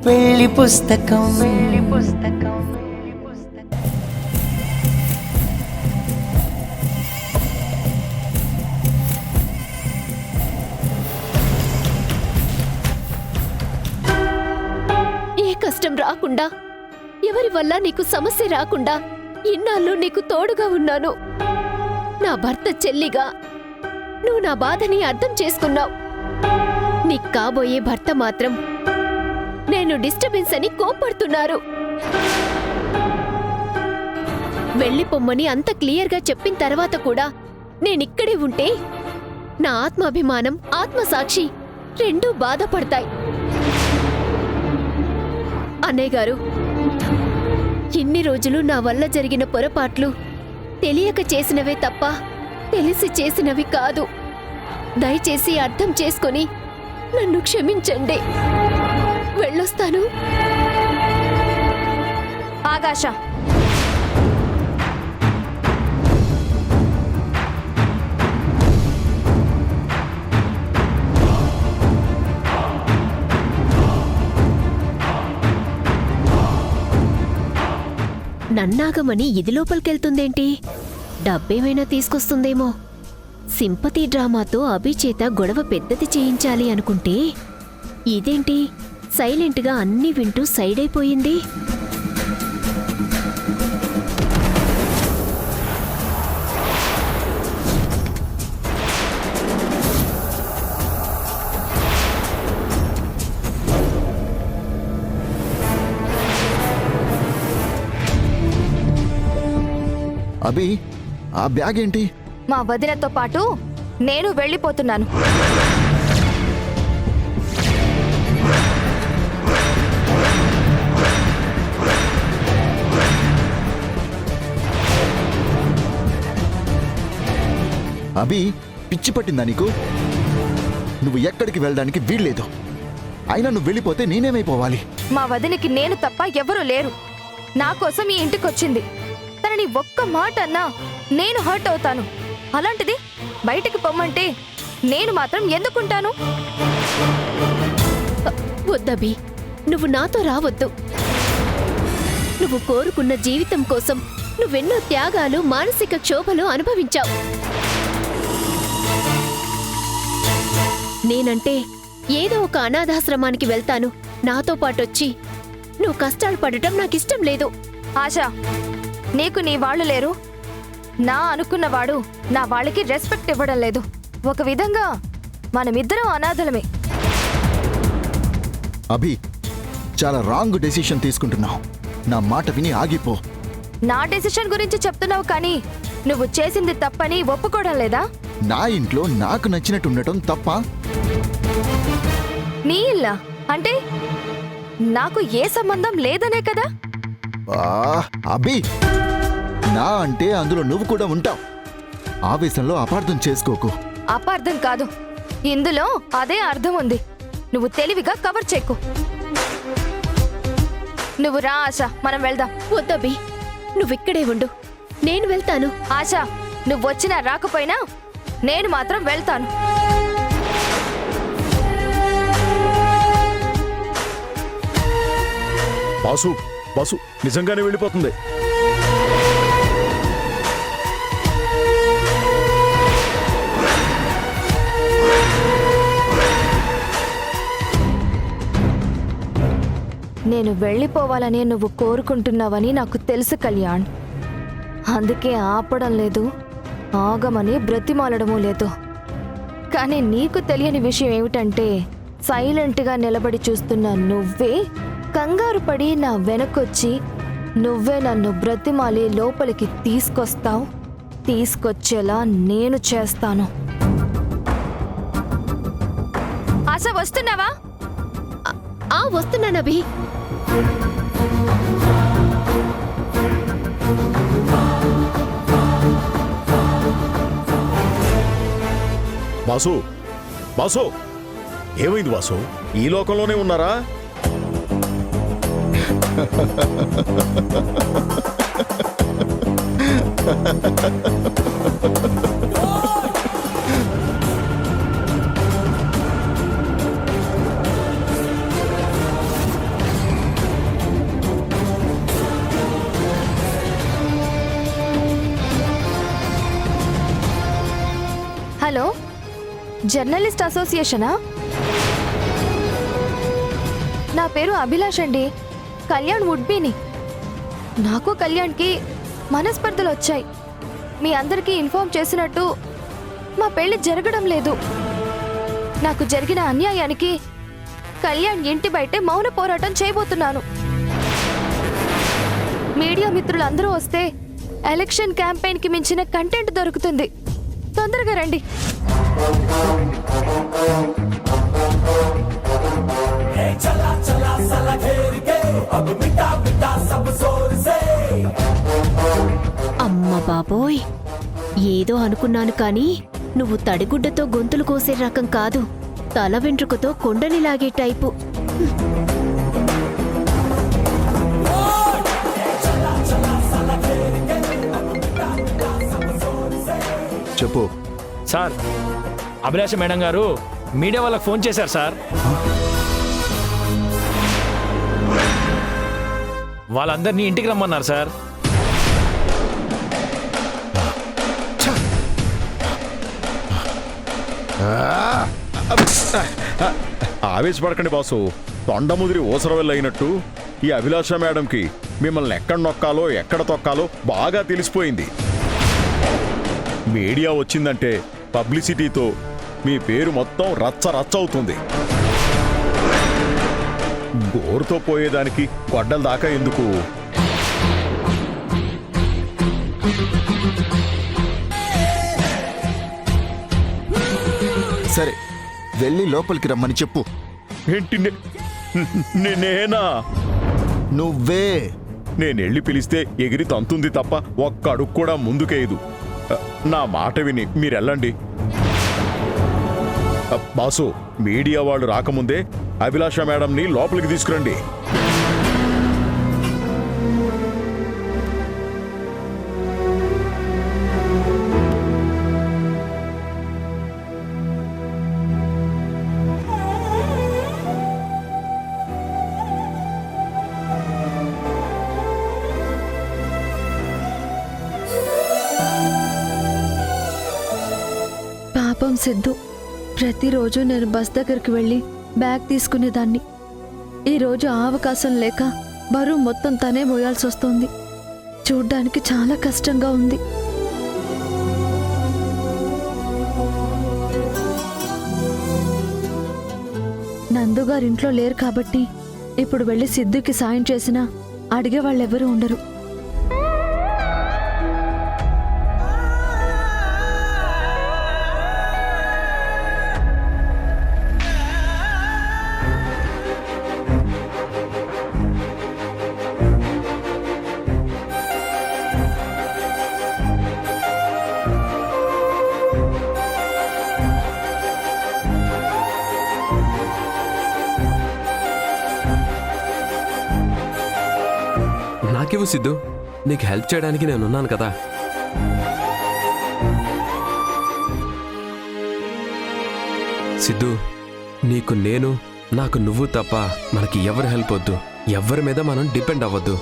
పెళ్లి పుస్తకం ఏ కష్టం రాకుండా, ఎవరి వల్ల నీకు సమస్య రాకుండా ఇన్నాళ్ళు నీకు తోడుగా ఉన్నాను. నా భర్త చెల్లిగా నువ్వు నా బాధని అర్థం చేసుకున్నావు. నీకు కాబోయే భర్త మాత్రం నేను డిస్టర్బెన్స్ అని కోప్పడుతున్నారు. వెళ్ళిపోమ్మని అంత క్లియర్గా చెప్పిన తర్వాత కూడా నేనిక్కడే ఉంటే నా ఆత్మాభిమానం, ఆత్మసాక్షి రెండూ బాధపడతాయి. అన్నయ్య గారు, ఇన్ని రోజులు నా వల్ల జరిగిన పొరపాట్లు తెలియక చేసినవే తప్ప తెలిసి చేసినవి కాదు. దయచేసి అర్థం చేసుకొని నన్ను క్షమించండి. వెళ్ళొస్తాను. ఆకాశ, నన్నాగమని ఇది లోపలికెళ్తుందేంటి? డబ్బేమైనా తీసుకొస్తుందేమో. సింపతి డ్రామాతో అభిచేత గొడవ పెద్దది చేయించాలి అనుకుంటే ఇదేంటి సైలెంట్గా అన్నీ వింటూ సైడ్ అయిపోయింది. అభి, ఆ బ్యాగ్ ఏంటి? మా వదినతో పాటు నేను వెళ్ళిపోతున్నాను. అభి, పిచ్చి పట్టిందా నీకు? నువ్వు ఎక్కడికి వెళ్ళడానికి వీల్లేదు. అయినా నువ్వు వెళ్ళిపోతే నేనేమైపోవాలి? మా వదినికి నేను తప్ప ఎవరూ లేరు. నా కోసం ఈ ఇంటికొచ్చింది. తనని ఒక్క మాట అన్నా నేను హర్ట్ అవుతాను. అలాంటిది బయటికి పొమ్మంటే నేను మాత్రం ఎందుకుంటాను? వద్దబి, నువ్వు నాతో రావద్దు. నువ్వు కోరుకున్న జీవితం కోసం నువ్వెన్నో త్యాగాలు, మానసిక క్షోభలు అనుభవించావు. నేనంటే ఏదో ఒక అనాథాశ్రమానికి వెళ్తాను. నాతో పాటొచ్చి నువ్వు కష్టాలు పడటం నాకిష్టం లేదు. ఆశా, నీకు నీ వాళ్ళు లేరు. నా అనుకున్నవాడు నా వాళ్ళకి రెస్పెక్ట్ ఇవ్వడం లేదు. ఒక విధంగా మనమిద్దరం అనాథలమే. అభి, చాలా రాంగ్ డెసిషన్ తీసుకుంటున్నావు. నా మాట విని ఆగిపో. నా డెసిషన్ గురించి చెప్తున్నావు కానీ నువ్వు చేసింది తప్పని ఒప్పుకోవడం లేదా? నా ఇంట్లో నాకు నచ్చినట్టు ఉండటం తప్ప? నీ ఇల్లా అంటే నాకు ఏ సంబంధం లేదనే కదా? అభి, నా అంటే అందులో నువ్వు కూడా ఉంటావు. ఆవేశంలో అపార్థం చేసుకోకు. అపార్థం కాదు, ఇందులో అదే అర్థం ఉంది. నువ్వు తెలివిగా కవర్ చెక్కు. నువ్వు రా ఆశ, మనం వెళ్దాం. వద్దబి, నువ్విక్కడే ఉండు, నేను వెళ్తాను. ఆశ, నువ్వు వచ్చినా రాకపోయినా నేను మాత్రం వెళ్తాను. బాసు, బాసు నిజంగానే వెళ్ళిపోతుంది. నేను వెళ్ళిపోవాలని నువ్వు కోరుకుంటున్నావని నాకు తెలుసు కళ్యాణ్. అందుకే ఆపడం లేదు, ఆగమని బ్రతిమాలడమూ లేదు. కానీ నీకు తెలియని విషయం ఏమిటంటే సైలెంట్గా నిలబడి చూస్తున్న నువ్వే కంగారు పడి నా వెనకొచ్చి నువ్వే నన్ను బ్రతిమాలి లోపలికి తీసుకొస్తావు. తీసుకొచ్చేలా నేను చేస్తాను. ఆశ, వస్తున్నావా? వస్తున్నానభి. బాసు, బాసు ఏమైంది బాసు? ఈ లోకంలోనే ఉన్నారా? హలో, జర్నలిస్ట్ అసోసియేషనా? నా పేరు అభిలాష్ అండి, కళ్యాణ్ వుడ్బీని. నాకు కళ్యాణ్కి మనస్పర్ధలు వచ్చాయి. మీ అందరికీ ఇన్ఫార్మ్ చేసినట్టు మా పెళ్లి జరగడం లేదు. నాకు జరిగిన అన్యాయానికి కళ్యాణ్ ఇంటి బయటే మౌన పోరాటం చేయబోతున్నాను. మీడియా మిత్రులందరూ వస్తే ఎలక్షన్ క్యాంపెయిన్కి మించిన కంటెంట్ దొరుకుతుంది. తొందరగా రండి. అమ్మ బాబోయ్, ఏదో అనుకున్నాను కానీ నువ్వు తడిగుడ్డతో గొంతులు కోసే రకం కాదు, తల వెంట్రుకతో కొండని లాగే టైపు. చెప్పు. సార్, అభిలాష మేడం గారు మీడియా వాళ్ళకి ఫోన్ చేశారు సార్. వాళ్ళందరినీ ఇంటికి రమ్మన్నారు సార్. ఆవేశపడకండి బాసు. తొండముదిరి ఊసరవెల్లయినట్టు ఈ అభిలాష మేడంకి మిమ్మల్ని ఎక్కడ నొక్కాలో ఎక్కడ తొక్కాలో బాగా తెలిసిపోయింది. మీడియా వచ్చిందంటే పబ్లిసిటీతో మీ పేరు మొత్తం రచ్చ రచ్చ అవుతుంది. గోరుతో పోయేదానికి గొడ్డల దాకా ఎందుకు? సరే, వెళ్ళి లోపలికి రమ్మని చెప్పు. ఏంటి నేనా? నువ్వే. నేనెళ్ళి పిలిస్తే ఎగిరి తంతుంది తప్ప ఒక్క అడుగు కూడా ముందుకేయదు. నా మాట విని మీరెళ్ళండి. బాసు, మీడియా వాళ్ళు రాకముందే అభిలాష మేడంని లోపలికి తీసుకురండి. పాపం సిద్ధు, ప్రతిరోజు నేను బస్ దగ్గరికి వెళ్ళి బ్యాగ్ తీసుకునేదాన్ని. ఈరోజు ఆ అవకాశం లేక బరువు మొత్తం తనే మోయాల్సి వస్తుంది. చూడ్డానికి చాలా కష్టంగా ఉంది. నందుగారు ఇంట్లో లేరు కాబట్టి ఇప్పుడు వెళ్ళి సిద్ధుకి సాయం చేసినా అడిగే వాళ్ళెవరూ ఉండరు. నాకివ్వు సిద్ధు, నీకు హెల్ప్ చేయడానికి నేనున్నాను కదా. సిద్ధు, నీకు నేను, నాకు నువ్వు తప్ప మనకి ఎవరి హెల్ప్ వద్దు. ఎవరి మీద మనం డిపెండ్ అవ్వద్దు.